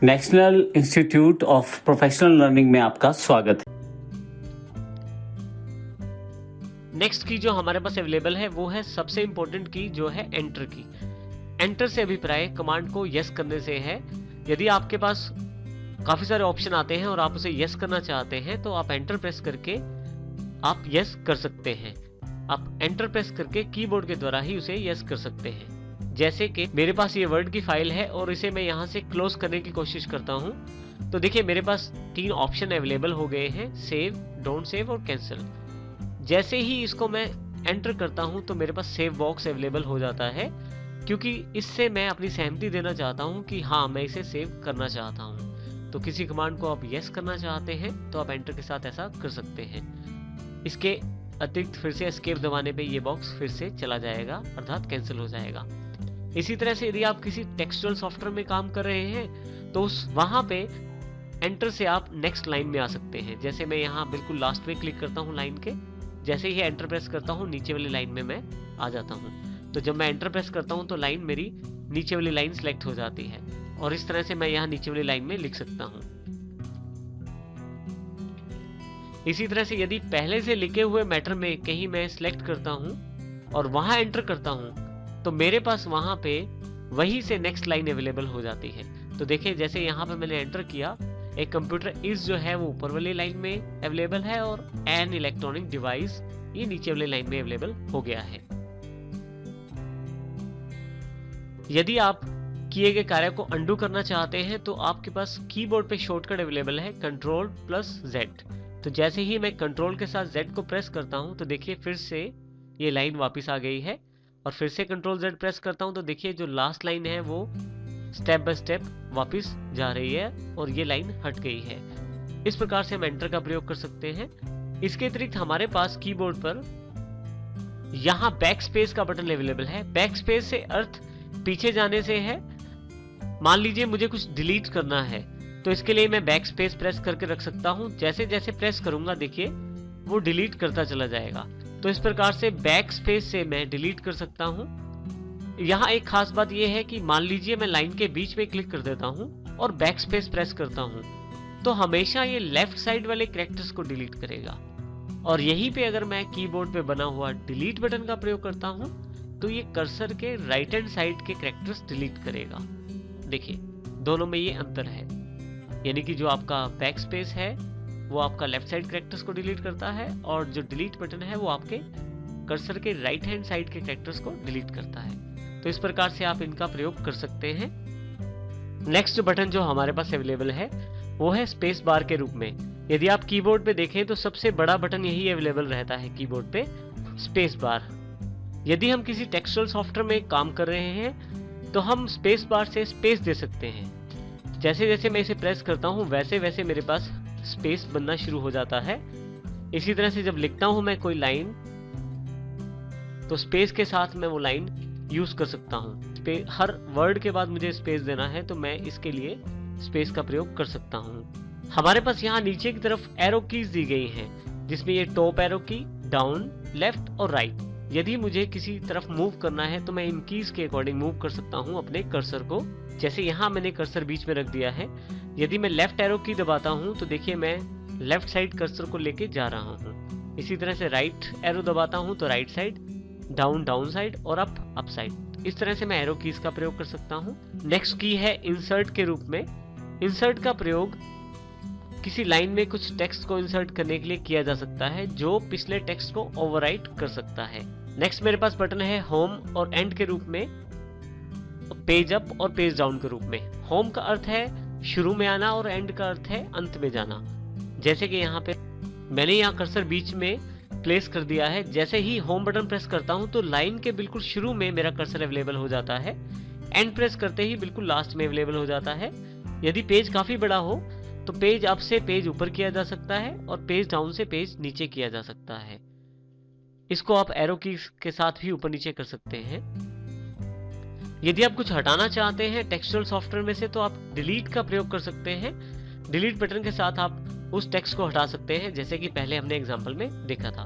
National institute of professional learning में आपका स्वागत है। नेक्स्ट की जो हमारे पास अवेलेबल है वो है सबसे इंपॉर्टेंट की, जो है एंटर की। एंटर से अभिप्राय कमांड को यस करने से है। यदि आपके पास काफी सारे ऑप्शन आते हैं और आप उसे यस करना चाहते हैं तो आप एंटर प्रेस करके आप यस कर सकते हैं। आप एंटर प्रेस करके कीबोर्ड के द्वारा ही उसे यस कर सकते हैं। जैसे कि मेरे पास ये वर्ड की फाइल है और इसे मैं यहाँ से क्लोज करने की कोशिश करता हूँ तो देखिए मेरे पास 3 ऑप्शन अवेलेबल हो गए हैं, सेव, डोंट सेव और कैंसिल। जैसे ही इसको मैं एंटर करता हूँ तो मेरे पास सेव बॉक्स अवेलेबल हो जाता है, क्योंकि इससे मैं अपनी सहमति देना चाहता हूँ कि हाँ मैं इसे सेव करना चाहता हूँ। तो किसी कमांड को आप यस करना चाहते हैं तो आप एंटर के साथ ऐसा कर सकते हैं। इसके अतिरिक्त फिर से एस्केप दबाने पे ये बॉक्स फिर से चला जाएगा, अर्थात कैंसिल हो जाएगा। इसी तरह से यदि आप किसी टेक्सचुअल सॉफ्टवेयर में काम कर रहे हैं तो वहां पे एंटर से आप नेक्स्ट लाइन में आ सकते हैं। जैसे मैं यहाँ बिल्कुल लास्ट में क्लिक करता हूँ लाइन के, जैसे ही एंटर प्रेस करता हूँ नीचे वाली लाइन में मैं आ जाता हूँ। तो जब मैं एंटर प्रेस करता हूँ तो लाइन मेरी नीचे वाली लाइन सिलेक्ट हो जाती है और इस तरह से मैं यहाँ नीचे वाली लाइन में लिख सकता हूँ। इसी तरह से यदि पहले से लिखे हुए मैटर में कहीं मैं सिलेक्ट करता हूँ और वहां एंटर करता हूँ तो मेरे पास वहां पे वहीं से नेक्स्ट लाइन अवेलेबल हो जाती है। तो देखिए जैसे यहाँ पे मैंने एंटर किया, एक कंप्यूटर इज जो है वो ऊपर वाली लाइन में अवेलेबल है और एन इलेक्ट्रॉनिक डिवाइस ये नीचे वाली लाइन में अवेलेबल हो गया है। यदि आप किए गए कार्य को अंडू करना चाहते हैं तो आपके पास कीबोर्ड पे शॉर्टकट अवेलेबल है Ctrl+Z। तो जैसे ही मैं कंट्रोल के साथ Z को प्रेस करता हूं तो देखिए फिर से ये लाइन वापस आ गई है और फिर से Ctrl+Z प्रेस करता हूं तो देखिए जो लास्ट लाइन है वो स्टेप बाय स्टेप वापस जा रही है और ये लाइन हट गई है। इस प्रकार से हम एंटर का प्रयोग कर सकते हैं। इसके अतिरिक्त हमारे पास कीबोर्ड पर यहाँ बैक स्पेस का बटन अवेलेबल है। बैक स्पेस से अर्थ पीछे जाने से है। मान लीजिए मुझे कुछ डिलीट करना है तो इसके लिए मैं बैक स्पेस प्रेस करके रख सकता हूं। जैसे जैसे प्रेस करूंगा देखिए वो डिलीट करता चला जाएगा। तो इस प्रकार से बैक स्पेस से मैं डिलीट कर सकता हूं। यहाँ एक खास बात यह है कि मान लीजिए मैं लाइन के बीच में क्लिक कर देता हूं और बैक स्पेस प्रेस करता हूं तो हमेशा ये लेफ्ट साइड वाले कैरेक्टर्स को डिलीट करेगा। और यहीं पे अगर मैं कीबोर्ड पे बना हुआ डिलीट बटन का प्रयोग करता हूं तो ये कर्सर के राइट हैंड साइड के कैरेक्टर्स डिलीट करेगा। देखिए दोनों में ये अंतर है, यानी कि जो आपका बैक स्पेस है वो आपका लेफ्ट साइड कैरेक्टर्स को डिलीट करता है और जो डिलीट बटन है वो आपके कर्सर के राइट हैंड साइड के कैरेक्टर्स को डिलीट करता है। तो इस प्रकार से आप इनका प्रयोग कर सकते हैं। नेक्स्ट बटन जो हमारे पास अवेलेबल है वो है स्पेस बार के रूप में। यदि आप कीबोर्ड पे देखें तो सबसे बड़ा बटन यही अवेलेबल रहता है कीबोर्ड पे, स्पेस बार। यदि हम किसी टेक्सचुअल सॉफ्टवेयर में काम कर रहे हैं तो हम स्पेस बार से स्पेस दे सकते हैं। जैसे जैसे मैं इसे प्रेस करता हूं वैसे वैसे मेरे पास स्पेस बनना शुरू हो जाता है। इसी तरह से जब लिखता हूं मैं कोई लाइन तो स्पेस के साथ मैं वो लाइन यूज कर सकता हूं। हर वर्ड के बाद मुझे स्पेस देना है तो मैं इसके लिए स्पेस का प्रयोग कर सकता हूं। हमारे पास यहाँ नीचे की तरफ एरो कीज दी गई हैं, जिसमें ये टॉप एरो की, डाउन, लेफ्ट और राइट। यदि मुझे किसी तरफ मूव करना है तो मैं इन कीज के अकॉर्डिंग मूव कर सकता हूं अपने कर्सर को। जैसे यहाँ मैंने कर्सर बीच में रख दिया है। यदि मैं लेफ्ट एरो की दबाता हूं तो देखिए मैं लेफ्ट साइड कर्सर को लेके जा रहा हूं। इसी तरह से राइट एरो दबाता हूं तो right side, down down side और अप साइड। इस तरह से मैं एरो कीज का प्रयोग कर सकता हूं। नेक्स्ट की है इंसर्ट के रूप में। इंसर्ट का प्रयोग किसी लाइन में कुछ टेक्स्ट को इंसर्ट करने के लिए किया जा सकता है जो पिछले टेक्स्ट को ओवरराइट कर सकता है। नेक्स्ट मेरे पास बटन है होम और एंड के रूप में, पेज अप और पेज डाउन के रूप में। होम का अर्थ है शुरू में आना और एंड का अर्थ है अंत में जाना। जैसे कि यहाँ पे मैंने यहाँ कर्सर बीच में प्लेस कर दिया है। जैसे ही होम बटन प्रेस करता हूँ तो लाइन के बिल्कुल शुरू में मेरा कर्सर अवेलेबल हो जाता है। एंड प्रेस करते ही बिल्कुल लास्ट में अवेलेबल हो जाता है। यदि पेज काफी बड़ा हो तो पेज अप से पेज ऊपर किया जा सकता है और पेज डाउन से पेज नीचे किया जा सकता है। इसको आप एरो की के साथ भी ऊपर नीचे कर सकते हैं। यदि आप कुछ हटाना चाहते हैं टेक्सचुअल सॉफ्टवेयर में से तो आप डिलीट का प्रयोग कर सकते हैं। डिलीट बटन के साथ आप उस टेक्स्ट को हटा सकते हैं, जैसे कि पहले हमने एग्जांपल में देखा था।